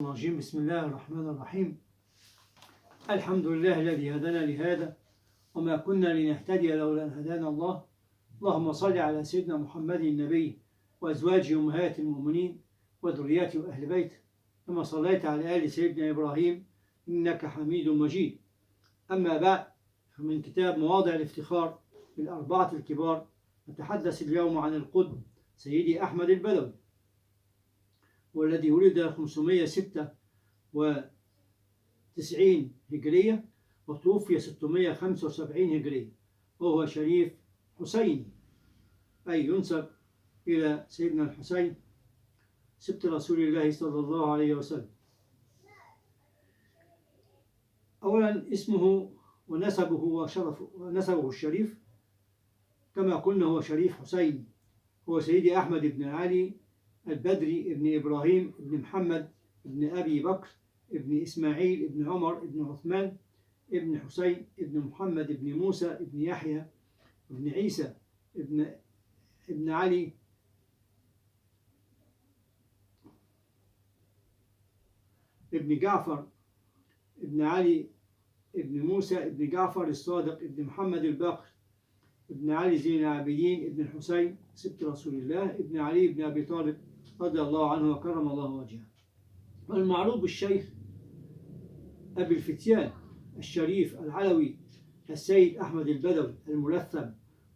الرجيم. بسم الله الرحمن الرحيم. الحمد لله الذي هدانا لهذا وما كنا لنهتدي لولا أن هدانا الله. اللهم صل على سيدنا محمد النبي وأزواجه أمهات المؤمنين وذرياته وأهل بيته كما صليت على آل سيدنا إبراهيم إنك حميد مجيد. أما بعد، فمن كتاب مواضع الافتخار للأربعة الكبار نتحدث اليوم عن القطب سيدي أحمد البدوي، والذي ولد 596 هجرية وتوفي 675 هجرية، وهو شريف حسيني، أي ينسب إلى سيدنا الحسين سبط رسول الله صلى الله عليه وسلم. أولا اسمه ونسبه وشرفه ونسبه الشريف كما قلنا هو شريف حسيني، هو سيدي أحمد بن علي البدري ابن إبراهيم ابن محمد ابن أبي بكر ابن إسماعيل ابن عمر ابن عثمان ابن حسين ابن محمد ابن موسى ابن يحيى ابن عيسى ابن علي ابن جعفر ابن علي ابن موسى ابن جعفر الصادق ابن محمد الباقر ابن علي زين العابدين ابن الحسين سبط رسول الله ابن علي ابن أبي طالب رضي الله عنه وكرم الله وجهه. والمعروف بالشيخ أبي الفتيان الشريف العلوي السيد أحمد البدوي الملثم،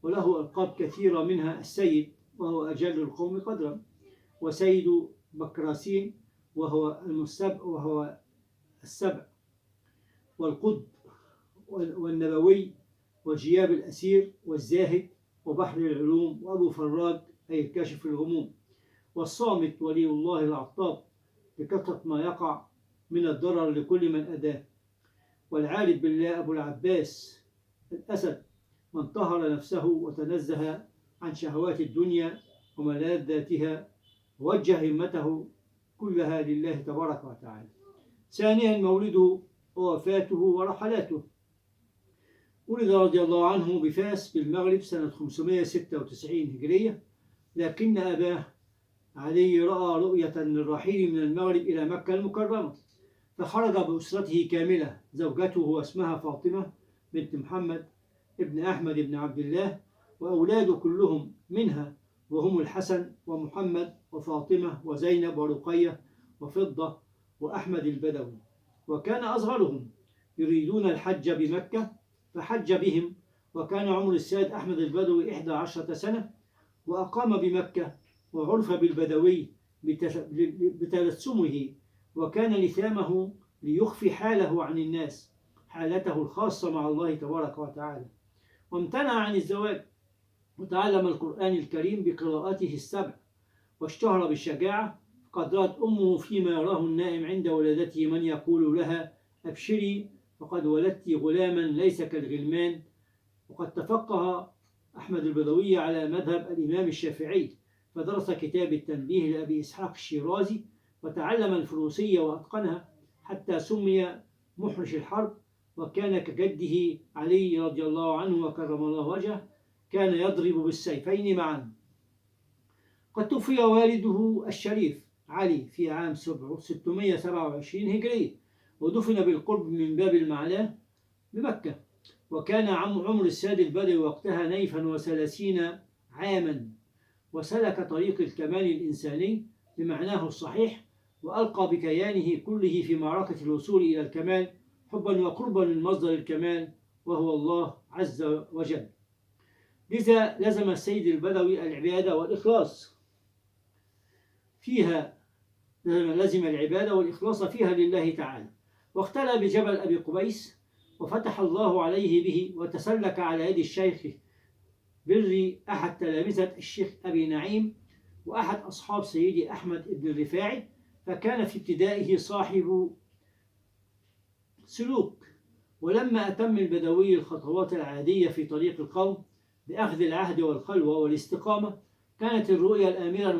وله ألقاب كثيرة منها السيد وهو أجل القوم قدرا، وسيد بكراسين وهو السبع، والقطب والنبوي وجياب الأسير والزاهد وبحر العلوم وأبو فراج أي الكاشف الغموم، والصامت ولي الله العطاب بكثرة ما يقع من الضرر لكل من أداه، والعارف بالله أبو العباس الأسد من طهر نفسه وتنزه عن شهوات الدنيا وملاذاتها ووجه همته كلها لله تبارك وتعالى. ثانيا مولده ووفاته ورحلاته. ولد رضي الله عنه بفاس بالمغرب سنة 596 هجرية، لكن أباه علي رأى رؤية للرحيل من المغرب إلى مكة المكرمة، فخرج بأسرته كاملة، زوجته واسمها فاطمة بنت محمد ابن أحمد بن عبد الله، وأولاده كلهم منها وهم الحسن ومحمد وفاطمة وزينب ورقية وفضة وأحمد البدوي. وكان أصغرهم يريدون الحج بمكة فحج بهم، وكان عمر السيد أحمد البدوي 11 سنة، وأقام بمكة وعرف بالبدوي بتلثمه، وكان لثامه ليخفي حاله عن الناس، حالته الخاصة مع الله تبارك وتعالى، وامتنع عن الزواج، وتعلم القرآن الكريم بقراءته السبع، واشتهر بالشجاعة، فقد رأت أمه فيما يراه النائم عند ولادته من يقول لها أبشري فقد ولدت غلاما ليس كالغلمان. وقد تفقه أحمد البدوي على مذهب الإمام الشافعي، فدرس كتاب التنبيه لأبي إسحاق الشيرازي، وتعلم الفروسية وأتقنها حتى سمي محرش الحرب، وكان كجده علي رضي الله عنه وكرم الله وجهه، كان يضرب بالسيفين معا. قد توفي والده الشريف علي في عام 627 هجرية، ودفن بالقرب من باب المعلاه بمكة، وكان عمر السيد البدوي وقتها نيفا و30 عاما، وسلك طريق الكمال الإنساني بمعناه الصحيح، وألقى بكيانه كله في معركة الوصول إلى الكمال حبا وقربا من مصدر الكمال وهو الله عز وجل. لذا لزم السيد البدوي العبادة والإخلاص فيها، لزم العبادة والإخلاص فيها لله تعالى، واختلى بجبل أبي قبيس وفتح الله عليه به، وتسلك على يد الشيخ بري أحد تلامذة الشيخ أبي نعيم وأحد أصحاب سيدي أحمد بن الرفاعي، فكان في ابتدائه صاحب سلوك. ولما أتم البدوي الخطوات العادية في طريق القوم بأخذ العهد والخلوة والاستقامة، كانت الرؤية الآمرة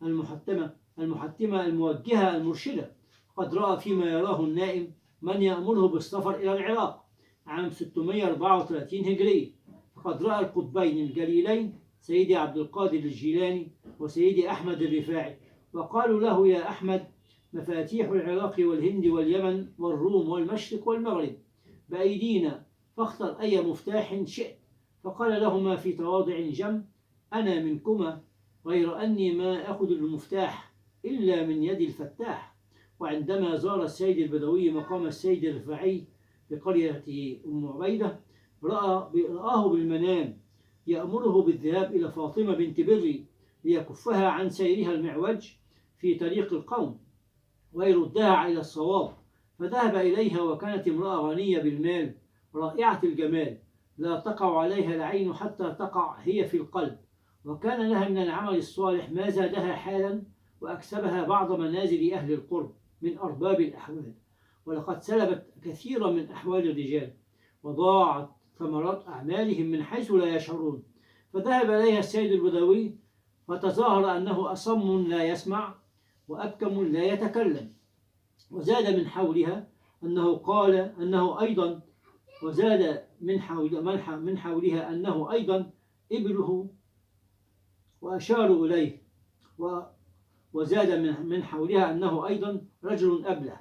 المحتمة الموجهة المرشدة، قد رأى فيما يراه النائم من يأمره بالسفر إلى العراق عام 634 هجرية، فقد رأى القطبين الجليلين سيدي عبد القادر الجيلاني وسيدي أحمد الرفاعي، وقالوا له يا أحمد مفاتيح العراق والهند واليمن والروم والمشرق والمغرب بأيدينا، فاختر أي مفتاح شئت. فقال لهما في تواضع جم: أنا منكما، غير أني ما أخذ المفتاح إلا من يد الفتاح. وعندما زار السيد البدوي مقام السيد الرفاعي بقرية أم عبيدة، رآه بالمنام يأمره بالذهاب إلى فاطمة بنت بري ليكفها عن سيرها المعوج في طريق القوم ويردها إلى الصواب. فذهب إليها، وكانت امرأة غنية بالمال رائعة الجمال، لا تقع عليها العين حتى تقع هي في القلب. وكان لها من العمل الصالح ما زادها حالا وأكسبها بعض منازل أهل القرب من أرباب الأحوال، ولقد سلبت كثيرا من أحوال الرجال وضاعت ثمرات أعمالهم من حيث لا يشعرون. فذهب إليها السيد البدوي فتظاهر أنه أصم لا يسمع وأبكم لا يتكلم، وزاد من حولها أنه قال أنه أيضا وزاد من حولها أنه أيضا ابنه، وأشاروا إليه، وزاد من حولها أنه أيضا رجل أبله،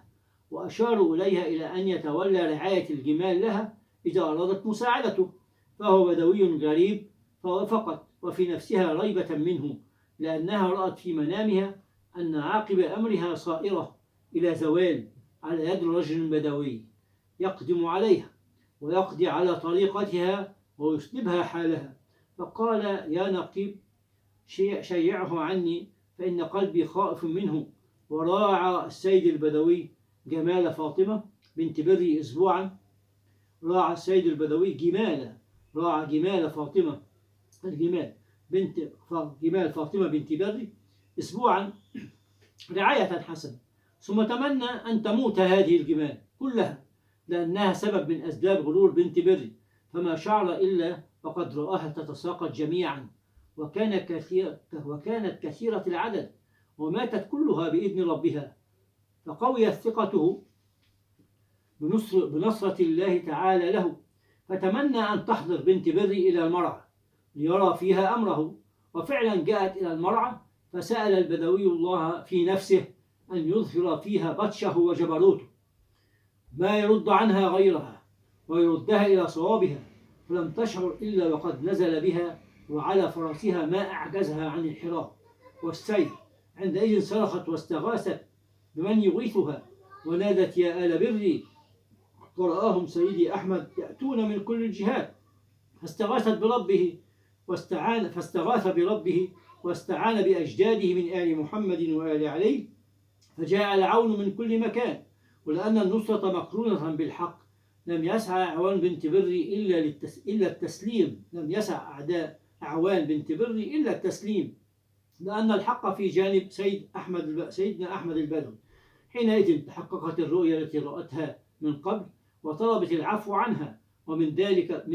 وأشاروا إليها إلى أن يتولى رعاية الجمال لها إذا أرادت مساعدته. فهو بدوي غريب، فوافقت، وفي نفسها ريبة منه، لأنها رأت في منامها أن عاقب أمرها صائرة إلى زوال على يد رجل بدوي يقدم عليها ويقضي على طريقتها ويسلبها حالها. فقال: يا نقيب، شيعه عني، فإن قلبي خائف منه. وراعى السيد البدوي جمال فاطمة بنت بري أسبوعا. راعى السيد البدوي راعى جمال فاطمة جمال فاطمة بنت بري أسبوعا رعاية حسنة، ثم تمنى أن تموت هذه الجمال كلها، لأنها سبب من أسباب غرور بنت بري، فما شعر إلا وقد رآها تتساقط جميعا، وكانت كثيرة العدد، وماتت كلها بإذن ربها. فقويت ثقته بنصرة الله تعالى له، فتمنى أن تحضر بنت بري إلى المرعى ليرى فيها أمره. وفعلا جاءت إلى المرعى، فسأل البدوي الله في نفسه أن يظهر فيها بطشه وجبروته، ما يرد عنها غيرها ويردها إلى صوابها. فلم تشعر إلا وقد نزل بها وعلى فرسها ما أعجزها عن الحراك والسير. عندئذ صرخت واستغاثت بمن يغيثها، ونادت: يا آل بري. ورآهم سيدي أحمد يأتون من كل الجهات، فاستغاث بربه واستعان بأجداده من آل محمد وآل علي، فجاء العون من كل مكان. ولأن النصرة مقرونة بالحق، لم يسعى أعوان بنت بري إلا التسليم. لم يسع أعداء أعوان بنت بري إلا التسليم، لأن الحق في جانب سيدنا أحمد البدوي. حينئذ تحققت الرؤيا التي رأتها من قبل، وطلبت العفو عنها. ومن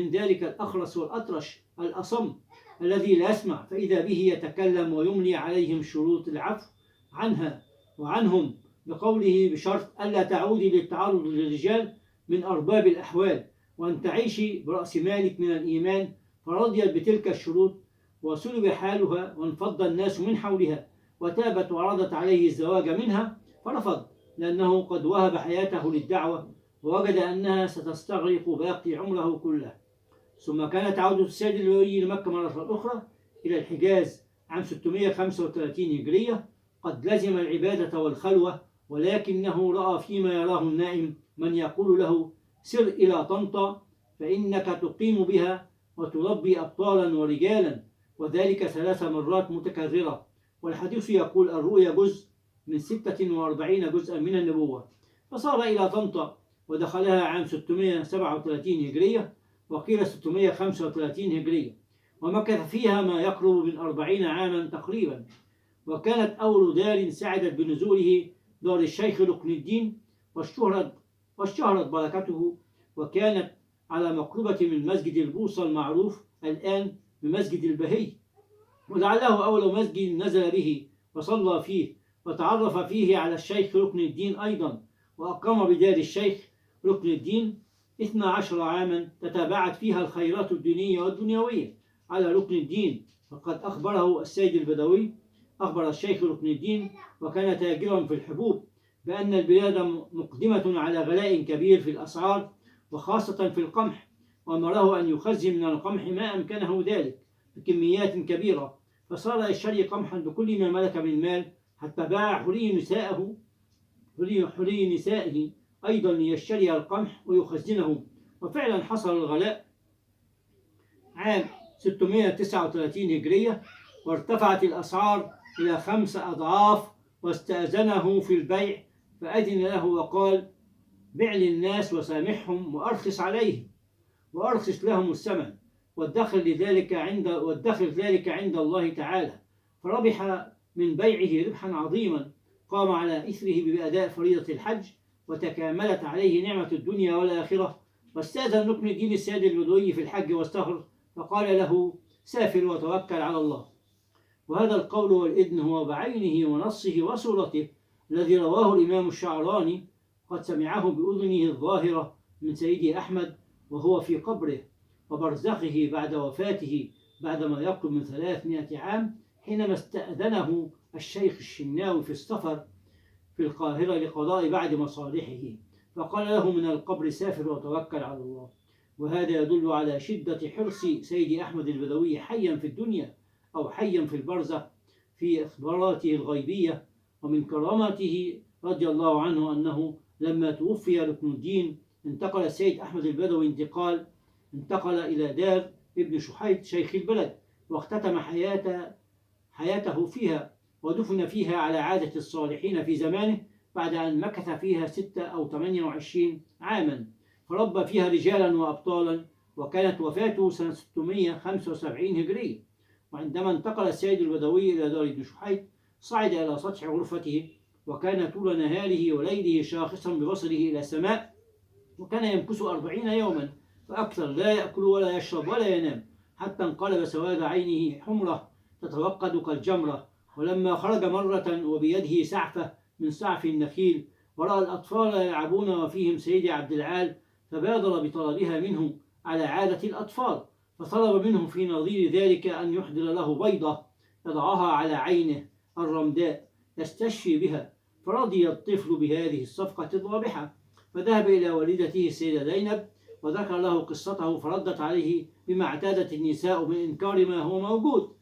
ذلك الأخرس والأطرش الأصم الذي لا يسمع، فإذا به يتكلم ويملي عليهم شروط العفو عنها وعنهم، بقوله: بشرط ألا تعودي للتعرض للرجال من أرباب الأحوال، وأن تعيشي برأس مالك من الإيمان. فرضيت بتلك الشروط، وسلب حالها، وانفض الناس من حولها، وتابت وعرضت عليه الزواج منها، فرفض، لأنه قد وهب حياته للدعوة، ووجد أنها ستستغرق باقي عمره كله. ثم كانت عودة السيد البدوي لمكة مرة أخرى إلى الحجاز عام 635 هجرية. قد لزم العبادة والخلوة، ولكنه رأى فيما يراه النائم من يقول له: سر إلى طنطا، فإنك تقيم بها وتربي أبطالا ورجالا، وذلك 3 مرات متكررة. والحديث يقول: الرؤيا جزء من 46 جزءا من النبوة. فصار إلى طنطا ودخلها عام 637 هجرية، وقيل 635 هجرية، ومكث فيها ما يقرب من 40 عاما تقريبا. وكانت أول دار سعدت بنزوله دار الشيخ ركن الدين، واشتهرت بركته، وكانت على مقربة من مسجد البوصة المعروف الآن بمسجد البهي، ولعله أول مسجد نزل به وصلى فيه، وتعرف فيه على الشيخ ركن الدين أيضا. وأقام بدار الشيخ ركن الدين 12 عاما تتابعت فيها الخيرات الدينية والدنيوية على ركن الدين. فقد أخبر الشيخ ركن الدين، وكان تاجرا في الحبوب، بأن البلاد مقدمة على غلاء كبير في الأسعار وخاصة في القمح، وأمره أن يخزن من القمح ما أمكنه ذلك بكميات كبيرة، فصار يشتري قمحا بكل ما ملك من مال، حتى باع حلي نسائه أيضا ليشتري القمح ويخزنه. وفعلا حصل الغلاء عام 639 هجرية، وارتفعت الأسعار إلى 5 أضعاف، واستأذنه في البيع فأذن له وقال: بع للناس وسامحهم وأرخص عليهم وأرخص لهم الثمن، وادخر ذلك عند الله تعالى. فربح من بيعه ربحا عظيما، قام على إثره بأداء فريضة الحج، وتكاملت عليه نعمة الدنيا والآخرة. واستأذن ركن الدين السيد البدوي في الحج واستغفر، فقال له: سافر وتوكل على الله. وهذا القول والإذن هو بعينه ونصه وصورته الذي رواه الإمام الشعراني، قد سمعه بأذنه الظاهرة من سيدي أحمد وهو في قبره وبرزخه بعد وفاته بعدما يقرب من 300 عام، حينما استأذنه الشيخ الشناوي في السفر في القاهرة لقضاء بعض مصالحه، فقال له من القبر: سافر وتوكل على الله. وهذا يدل على شدة حرص سيدي أحمد البدوي حيا في الدنيا أو حيا في البرزخ في إخباراته الغيبية. ومن كرامته رضي الله عنه أنه لما توفي ركن الدين انتقل السيد أحمد البدوي انتقل إلى دار ابن شحيد شيخ البلد، واختتم حياته فيها، ودفن فيها على عادة الصالحين في زمانه، بعد أن مكث فيها 6 أو 28 عاما، فربى فيها رجالا وأبطالا. وكانت وفاته سنة 675 هجرية. وعندما انتقل السيد البدوي إلى دار ابن شحيد صعد إلى سطح غرفته، وكان طول نهاره وليله شاخصا ببصره إلى السماء، وكان يمكث 40 يوما فأكثر، لا يأكل ولا يشرب ولا ينام، حتى انقلب سواد عينه حمرة تتوقد كالجمرة. ولما خرج مرة وبيده سعفة من سعف النخيل، ورأى الأطفال يلعبون وفيهم سيدي عبد العال، فبادر بطلبها منه على عادة الأطفال، فطلب منه في نظير ذلك أن يحضر له بيضة يضعها على عينه الرمداء يستشفي بها، فرضي الطفل بهذه الصفقة الرابحة، فذهب إلى والدته السيدة زينب وذكر له قصته، فردت عليه بما اعتادت النساء من إنكار ما هو موجود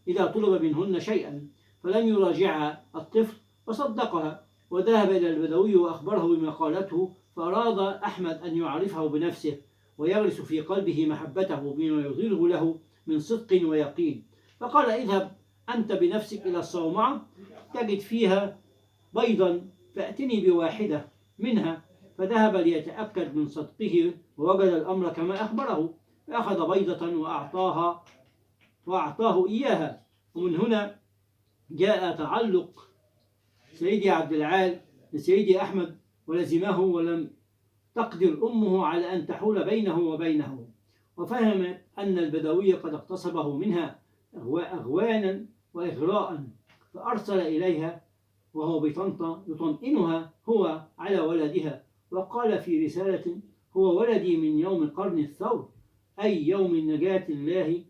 إذا طلب منهن شيئا، فلم يراجعها الطفل وصدقها، وذهب إلى البدوي وأخبره بما قالته، فأراد أحمد أن يعرفه بنفسه ويغرس في قلبه محبته بما يظهره له من صدق ويقين، فقال: اذهب أنت بنفسك إلى الصومعة تجد فيها بيضا، فأتني بواحدة منها. فذهب ليتأكد من صدقه، ووجد الأمر كما أخبره، فأخذ بيضة وأعطاه إياها. ومن هنا جاء تعلق سيدي عبد العال لسيدي أحمد، ولزمه، ولم تقدر أمه على أن تحول بينه وبينه، وفهم أن البدوي قد اغتصبه منها أغوانا وإغراء، فأرسل إليها وهو بطنطا يطمئنها هو على ولدها، وقال في رسالة: هو ولدي من يوم قرن الثور، أي يوم نجاة الله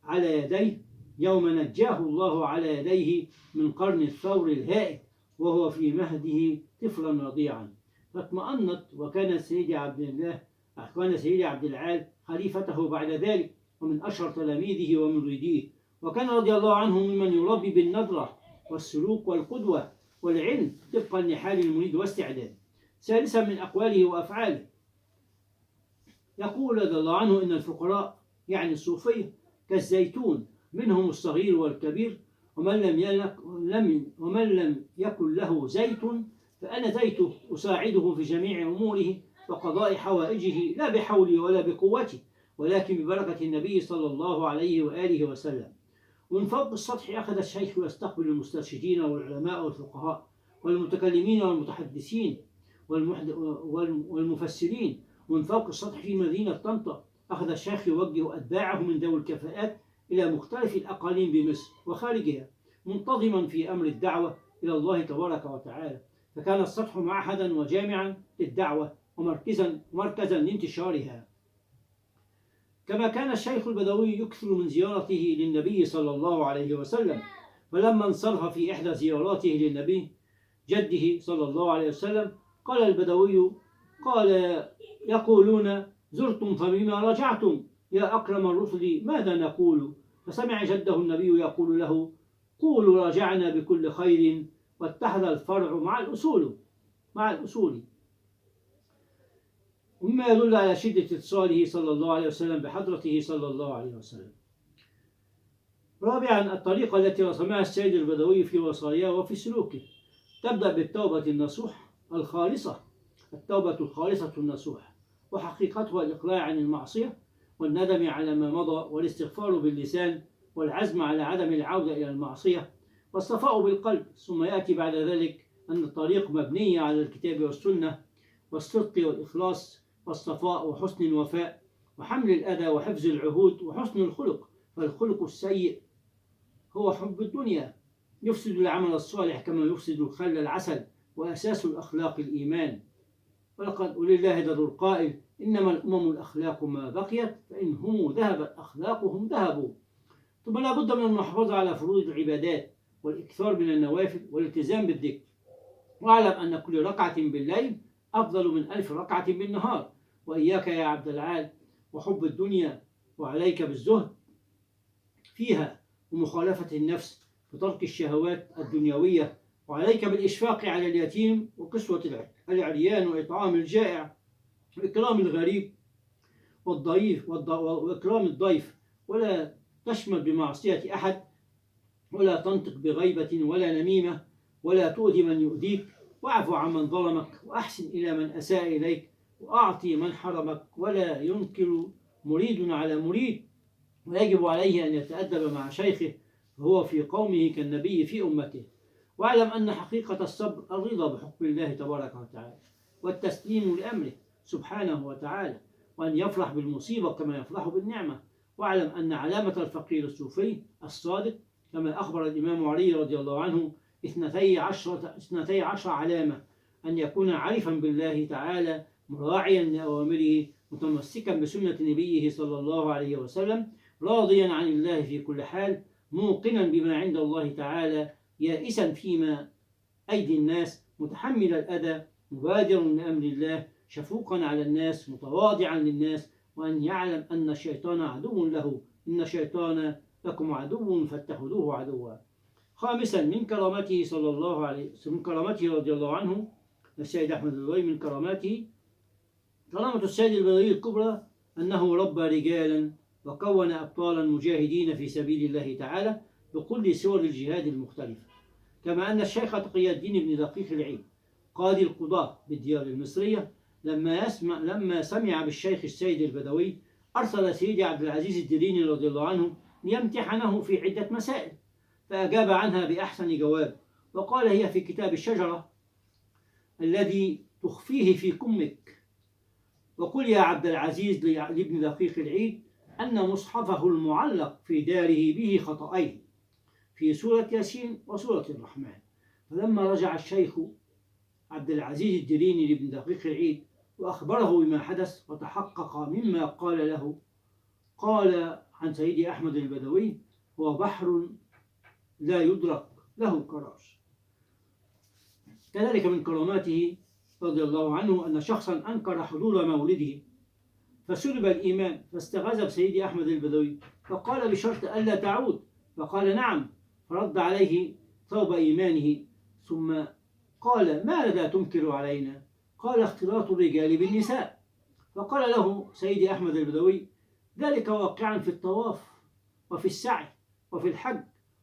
على يديه، يوم نجاه الله على يديه من قرن الثور الهائل، وهو في مهده طفلا رضيعا. فاطمأنت، وكان سيدي عبد العال خليفته بعد ذلك، ومن أشهر تلاميذه ومريديه، وكان رضي الله عنه ممن يربي بالنظرة والسلوك والقدوة والعلم طبقا لحال المريد واستعداد. ثالثا من أقواله وأفعاله، يقول رضي الله عنه: إن الفقراء يعني الصوفية كالزيتون، منهم الصغير والكبير، ومن لم يكن له زيت فأنا زيته، أساعده في جميع أموره وقضاء حوائجه، لا بحولي ولا بقوتي، ولكن ببركة النبي صلى الله عليه وآله وسلم. ومن فوق السطح أخذ الشيخ يستقبل المسترشدين والعلماء والفقهاء والمتكلمين والمتحدثين والمفسرين. ومن فوق السطح في مدينة طنطا أخذ الشيخ يوجه أتباعه من ذوي الكفاءات إلى مختلف الأقاليم بمصر وخارجها، منتظما في أمر الدعوة إلى الله تبارك وتعالى، فكان السطح معهدا وجامعا للدعوة ومركزا لانتشارها. كما كان الشيخ البدوي يكثر من زيارته للنبي صلى الله عليه وسلم، فلما انصرف في إحدى زياراته للنبي جده صلى الله عليه وسلم قال البدوي قال يقولون زرتم فبما رجعتم يا أكرم الرسل ماذا نقول؟ فسمع جده النبي يقول له قولوا رجعنا بكل خير واتحد الفرع مع الأصول مما يدل على شدة اتصاله صلى الله عليه وسلم بحضرته صلى الله عليه وسلم. رابعا الطريقة التي رسمها السيد البدوي في وصاياه وفي سلوكه تبدأ بالتوبة النصوح الخالصة، التوبة الخالصة النصوح، وحقيقتها الإقلاع عن المعصية والندم على ما مضى والاستغفار باللسان والعزم على عدم العودة إلى المعصية والصفاء بالقلب. ثم يأتي بعد ذلك أن الطريق مبنية على الكتاب والسنة والصدق والإخلاص والصفاء وحسن الوفاء وحمل الأذى وحفظ العهود وحسن الخلق. فالخلق السيء هو حب الدنيا يفسد العمل الصالح كما يفسد الخل العسل، وأساس الأخلاق الإيمان. ولله در القائل إنما الأمم الأخلاق ما بقيت فإن هم ذهبت أخلاقهم ذهبوا. ثم لا بد من المحافظة على فروض العبادات والإكثار من النوافل والالتزام بالذكر. واعلم أن كل ركعة بالليل أفضل من 1000 ركعة بالنهار. وإياك يا عبد العال وحب الدنيا، وعليك بالزهد فيها ومخالفة النفس بترك الشهوات الدنيوية، وعليك بالإشفاق على اليتيم وكسوة العريان وإطعام الجائع وإكرام الغريب وإكرام الضيف، ولا تشمل بمعصية أحد، ولا تنطق بغيبة ولا نميمة، ولا تؤذي من يؤذيك، واعف عمن ظلمك، وأحسن إلى من أساء إليك، وأعطي من حرمك، ولا ينكر مريد على مريد. ويجب عليه أن يتأدب مع شيخه فهو في قومه كالنبي في أمته. واعلم أن حقيقة الصبر الرضا بحكم الله تبارك وتعالى والتسليم لأمره سبحانه وتعالى، وأن يفرح بالمصيبة كما يفرح بالنعمة. واعلم أن علامة الفقير الصوفي الصادق كما أخبر الإمام علي رضي الله عنه 12 علامة: أن يكون عارفا بالله تعالى مراعيا لأوامره متمسكا بسنة نبيه صلى الله عليه وسلم راضيا عن الله في كل حال موقنا بما عند الله تعالى يائسا فيما أيدي الناس متحمل الأذى مبادر لأمر الله شفوقا على الناس متواضعا للناس. وأن يعلم أن الشيطان عدو له إن الشيطان لكم عدو فاتخذوه عدوا. خامسا من كرامته رضي الله عنه السيد أحمد البدوي من كرامته كرامة السيد البدوي الكبرى أنه ربى رجالا وكون أبطالا مجاهدين في سبيل الله تعالى بكل صور الجهاد المختلفة. كما أن الشيخ تقي الدين بن دقيق العيد قاضي القضاة بالديار المصرية لما سمع بالشيخ السيد البدوي أرسل سيدي عبد العزيز الدريني رضي الله عنه ليمتحنه في عدة مسائل، فأجاب عنها بأحسن جواب وقال: هي في كتاب الشجرة الذي تخفيه في كمك. وقل يا عبد العزيز لابن دقيق العيد أن مصحفه المعلق في داره به خطأين في سورة ياسين وسورة الرحمن. فلما رجع الشيخ عبد العزيز الدريني لابن دقيق العيد وأخبره بما حدث وتحقق مما قال له، قال عن سيدي أحمد البدوي: هو بحر لا يدرك له كراش. كذلك من كراماته رضي الله عنه أن شخصا أنكر حضور مولده فسلب الإيمان، فاستغاث بسيدي أحمد البدوي فقال بشرط ألا تعود، فقال نعم، فرد عليه ثوب إيمانه ثم قال: ماذا تنكر علينا؟ قال: اختلاط الرجال بالنساء. فقال له سيدي أحمد البدوي: ذلك واقعا في الطواف وفي السعي وفي الحج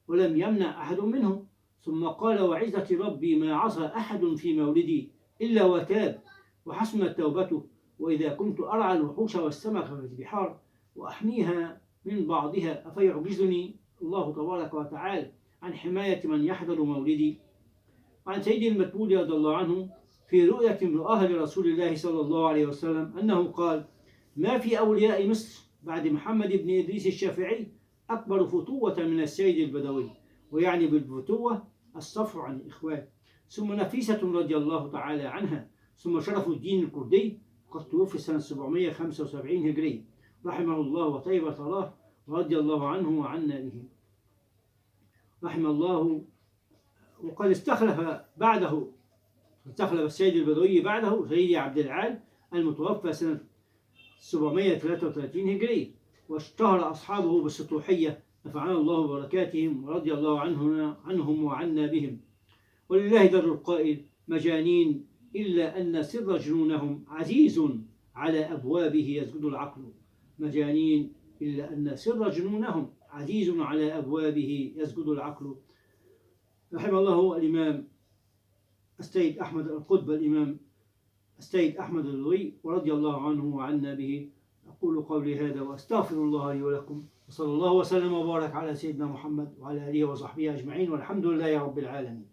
ولم يمنع أحد منهم. ثم قال: وعزة ربي ما عصى أحد في مولدي إلا وتاب وحسنت توبته، وإذا كنت أرعى الوحوش والسمك في البحار وأحميها من بعضها أفيعجزني الله تبارك وتعالى عن حماية من يحضر مولدي. وعن سيدي المتبول رضي الله عنه في رؤية رآها لرسول الله صلى الله عليه وسلم أنه قال: ما في أولياء مصر بعد محمد بن إدريس الشافعي أكبر فتوة من السيد البدوي، ويعني بالفتوة الصفع عن الإخوان. ثم نفيسة رضي الله تعالى عنها، ثم شرف الدين الكردي قد توفي سنة 775 هجري رحمه الله وطيب ثراه ورضي الله عنه وعنا به. رحمه الله. وقد استخلف السيد البدوي بعده سيدي عبد العال المتوفى سنة 733 هجرية، واشتهر أصحابه بالسطوحية، نفعنا الله ببركاتهم ورضي الله عنهم وعنا بهم. ولله در القائل: مجانين إلا أن سر جنونهم عزيز على أبوابه يسجد العقل. مجانين إلا أن سر جنونهم عزيز على أبوابه يسجد العقل. رحمه الله الإمام السيد أحمد القطب، الإمام السيد أحمد البدوي، ورضي الله عنه وعنا به. أقول قولي هذا وأستغفر الله لي ولكم، وصلى الله وسلم وبارك على سيدنا محمد وعلى آله وصحبه أجمعين، والحمد لله رب العالمين.